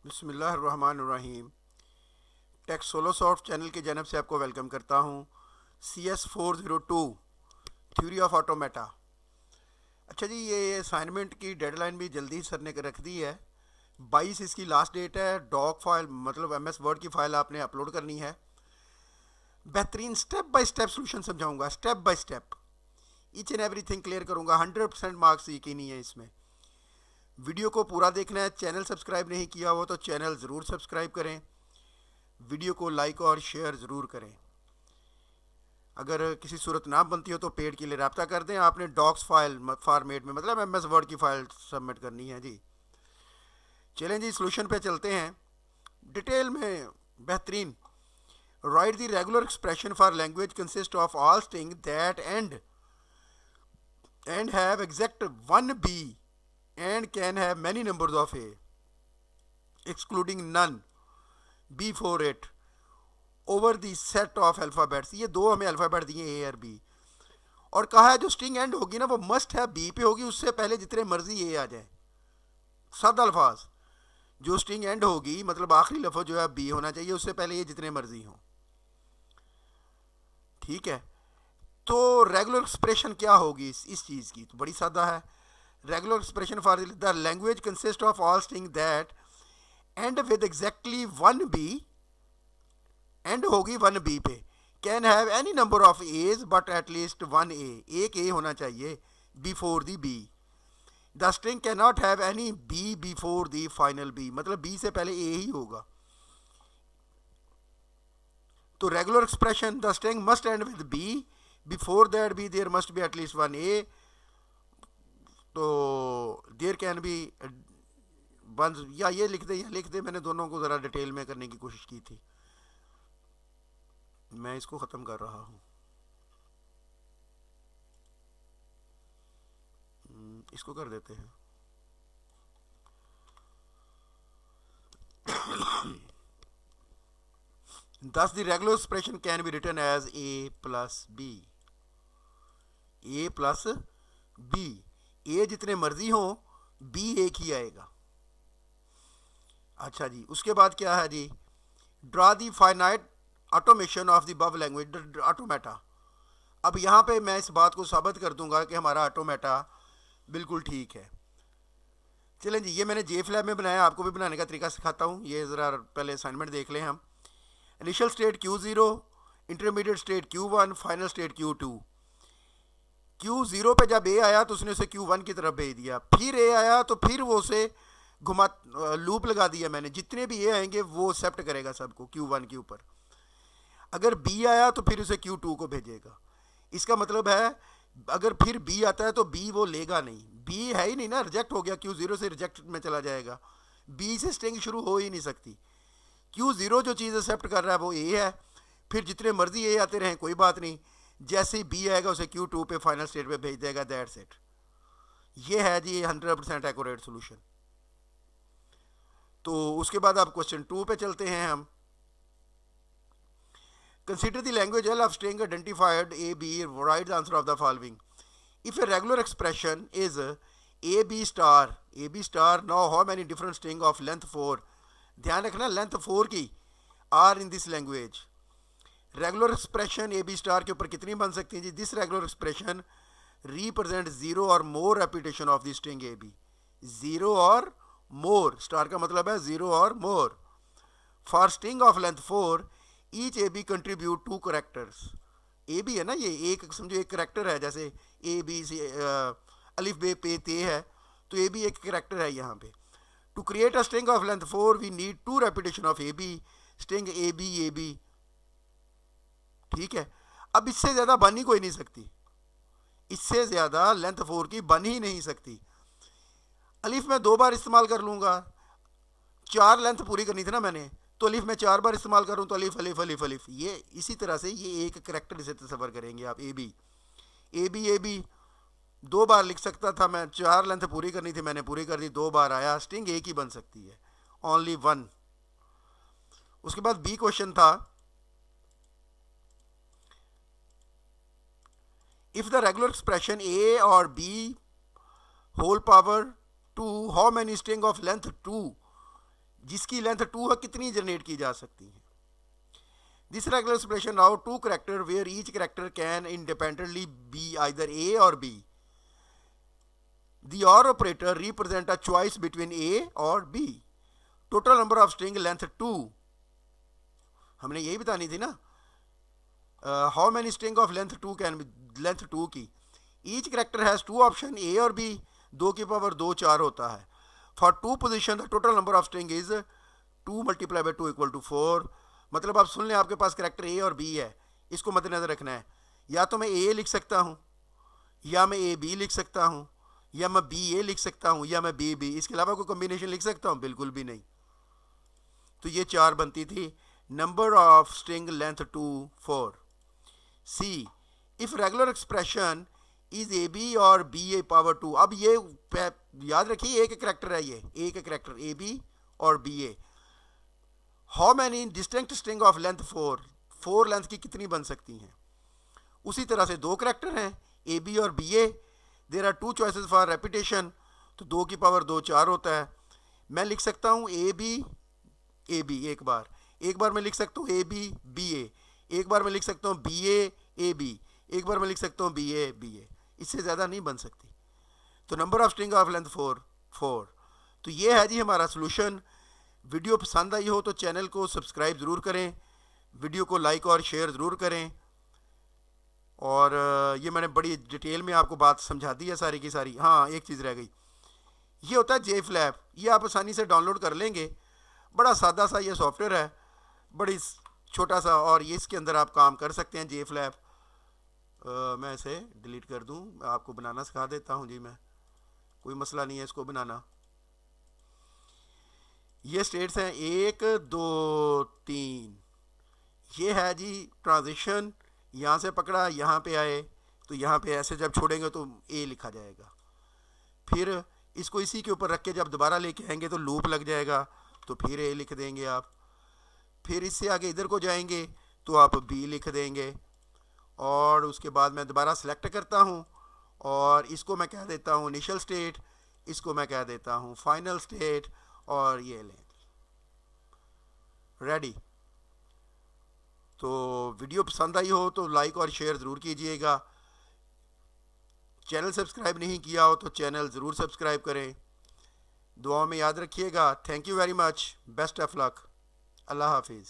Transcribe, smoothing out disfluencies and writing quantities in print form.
बिस्मिल्लाहिर्रहमानिर्रहीम। Take solo soft channel की जानब से आपको वेलकम करता हूँ। CS402 theory of automata. अच्छा जी, ये असाइनमेंट की डेडलाइन भी जल्दी सर ने रख दी है। 22 इसकी लास्ट डेट है। डॉक फाइल मतलब MS वर्ड की फ़ाइल आपने अपलोड करनी है। बेहतरीन स्टेप बाय स्टेप सोल्यूशन समझाऊंगा, step by step each and everything clear करूंगा। 100% मार्क्स यकीनी है इसमें। वीडियो को पूरा देखना है। चैनल सब्सक्राइब नहीं किया हो तो चैनल ज़रूर सब्सक्राइब करें। वीडियो को लाइक और शेयर ज़रूर करें। अगर किसी सूरत ना बनती हो तो पेड के लिए रब्ता कर दें। आपने डॉक्स फाइल फॉर्मेट में मतलब MS वर्ड की फ़ाइल सबमिट करनी है जी। चलें जी, सोल्यूशन पे चलते हैं डिटेल में। बेहतरीन। Write the regular expression for language consist of all string that end have exact one b and can have many numbers of a excluding none before it over the set of alphabets. ये दो हमें alphabet दिए ए और B, और कहा है जो string and होगी ना वो मस्ट है बी पे होगी, उससे पहले जितने मर्जी ए आ जाए। सादा अल्फाज, जो स्ट्रिंग एंड होगी मतलब आखिरी लफ्ज़ जो है बी होना चाहिए, उससे पहले ये जितने मर्जी हों। ठीक है। तो रेगुलर एक्सप्रेशन क्या होगी इस चीज़ की? तो बड़ी सादा है। Regular expression for the language consist of all string that end with exactly one b, and होगी वन बी पे, can have any number of a's but at least one a, एक ए होना चाहिए before the b. The string can not have any b before the final b, मतलब b से पहले a ही होगा। तो regular expression the string must end with b, before that b there must be at least one a. तो there can be one, या ये लिख दे, मैंने दोनों को ज़रा डिटेल में करने की कोशिश की थी। मैं इसको ख़त्म कर रहा हूँ। इसको कर देते हैं। Thus the regular expression can be written as a plus b, a plus b। a जितने मर्जी हो, b एक ही आएगा। अच्छा जी, उसके बाद क्या है जी? Draw the finite automation of the above language automata. अब यहाँ पे मैं इस बात को साबित कर दूंगा कि हमारा ऑटोमेटा बिल्कुल ठीक है। चलें जी, ये मैंने जे फ्लैब में बनाया, आपको भी बनाने का तरीका सिखाता हूँ। ये ज़रा पहले असाइनमेंट देख लें हम। Initial state Q0, intermediate state Q1, final state Q2। Q0 पे जब ए आया तो उसने उसे Q1 की तरफ भेज दिया, फिर ए आया तो फिर वो उसे घुमा, लूप लगा दिया मैंने। जितने भी ए आएंगे वो एक्सेप्ट करेगा सबको Q1 के ऊपर। अगर बी आया तो फिर उसे Q2 को भेजेगा। इसका मतलब है अगर फिर बी आता है तो बी वो लेगा नहीं, बी है ही नहीं ना, रिजेक्ट हो गया। Q0 से रिजेक्ट में चला जाएगा। बी से स्ट्रिंग शुरू हो ही नहीं सकती। Q0 जो चीज़ एक्सेप्ट कर रहा है वो ए है, फिर जितने मर्जी ए आते रहें कोई बात नहीं। जैसे ही बी आएगा उसे Q2 पे फाइनल स्टेट पे भेज देगा। That's it. ये है जी 100% एक्यूरेट सोल्यूशन। तो उसके बाद आप क्वेश्चन 2 पे चलते हैं हम। Consider the language L of string identified a b, right the answer of the following. If a regular expression is a b star, now how many different string of length 4। ध्यान रखना length 4 की are in this language. Regular expression a b star के ऊपर कितनी बन सकती है जी? This regular expression represent zero और more repetition of the string a b. Zero और मोर, स्टार का मतलब है जीरो और more. For string of length 4 each a b contribute two characters. A b है ना, ये एक समझो एक करेक्टर है। जैसे ए बी सी अलिफ बे पे ते है, तो ए बी एक करेक्टर है यहाँ पे। To create a string of length 4 we need to repetition of a b, string a b. ठीक है। अब इससे ज़्यादा बन ही कोई नहीं सकती, इससे ज़्यादा लेंथ 4 की बन ही नहीं सकती। अलिफ में 2 बार इस्तेमाल कर लूँगा, 4 लेंथ पूरी करनी थी ना मैंने, तो अलिफ में 4 बार इस्तेमाल करूँ तो अलिफ अलिफ अलिफ अलिफ। ये इसी तरह से ये एक करेक्टर से तस्वर करेंगे आप। ए बी 2 बार लिख सकता था मैं, 4 लेंथ पूरी करनी थी मैंने पूरी कर दी, 2 बार आया। स्ट्रिंग एक ही बन सकती है, ओनली वन। उसके बाद बी क्वेश्चन था, if the regular expression a or b whole power 2, how many string of length 2 जिसकी लेंथ 2 है कितनी जनरेट की जा सकती है। This regular expression now two character where each character can independently be either a और b. The OR operator represent a choice between A और B. Total number of string length 2. हमने यही बतानी थी ना। How many string of length 2 can be length 2 की। Each character has two option A और B. 2 की पावर 2 4 होता है। For 2 position the total number of string is 2 multiplied by 2 equal to 4। मतलब आप सुन लें, आपके पास करेक्टर A और B है, इसको मद्देनजर रखना है। या तो मैं A लिख सकता हूँ, या मैं ए बी लिख सकता हूँ, या मैं बी ए लिख सकता हूँ, या मैं बी बी, इसके अलावा कोई कॉम्बिनेशन लिख सकता हूँ? बिल्कुल भी नहीं। तो ये 4 बनती थी। Number of string length 2 4। See if regular expression is a b और बी ए पावर 2। अब ये याद रखिए, एक करेक्टर है, ये एक करेक्टर ए बी और b a. How many distinct string of length 4। 4 length की कितनी बन सकती हैं? उसी तरह से 2 करेक्टर हैं ए बी और b a. There are 2 choices for repetition, तो 2 की पावर 2 4 होता है। मैं लिख सकता हूँ ए बी एक बार मैं लिख सकता हूँ ए बी बी ए, एक बार मैं लिख सकता हूँ बी ए बी, एक बार मैं लिख सकता हूँ बी ए। इससे ज़्यादा नहीं बन सकती। तो number of string of length 4। तो ये है जी हमारा सोल्यूशन। वीडियो पसंद आई हो तो चैनल को सब्सक्राइब ज़रूर करें, वीडियो को लाइक और शेयर ज़रूर करें। और ये मैंने बड़ी डिटेल में आपको बात समझा दी है सारी की सारी। हाँ, एक चीज़ रह गई, ये होता है JFlap। ये आप आसानी से डाउनलोड कर लेंगे। बड़ा सादा सा ये सॉफ्टवेयर है, बड़ी छोटा सा, और ये इसके अंदर आप काम कर सकते हैं JFlap। मैं इसे डिलीट कर दूं, मैं आपको बनाना सिखा देता हूं जी। मैं, कोई मसला नहीं है इसको बनाना। ये स्टेट्स हैं 1 2 3। ये है जी ट्रांजिशन। यहाँ से पकड़ा, यहाँ पे आए, तो यहाँ पे ऐसे जब छोड़ेंगे तो ए लिखा जाएगा। फिर इसको इसी के ऊपर रख के जब दोबारा लेके आएंगे तो लूप लग जाएगा, तो फिर ए लिख देंगे आप। फिर इससे आगे इधर को जाएंगे तो आप बी लिख देंगे। और उसके बाद मैं दोबारा सेलेक्ट करता हूँ, और इसको मैं कह देता हूँ इनिशियल स्टेट, इसको मैं कह देता हूँ फाइनल स्टेट, और ये लें रेडी। तो वीडियो पसंद आई हो तो लाइक और शेयर ज़रूर कीजिएगा। चैनल सब्सक्राइब नहीं किया हो तो चैनल ज़रूर सब्सक्राइब करें। दुआ में याद रखिएगा। Thank you very much. Best of luck. अल्लाह हाफिज़।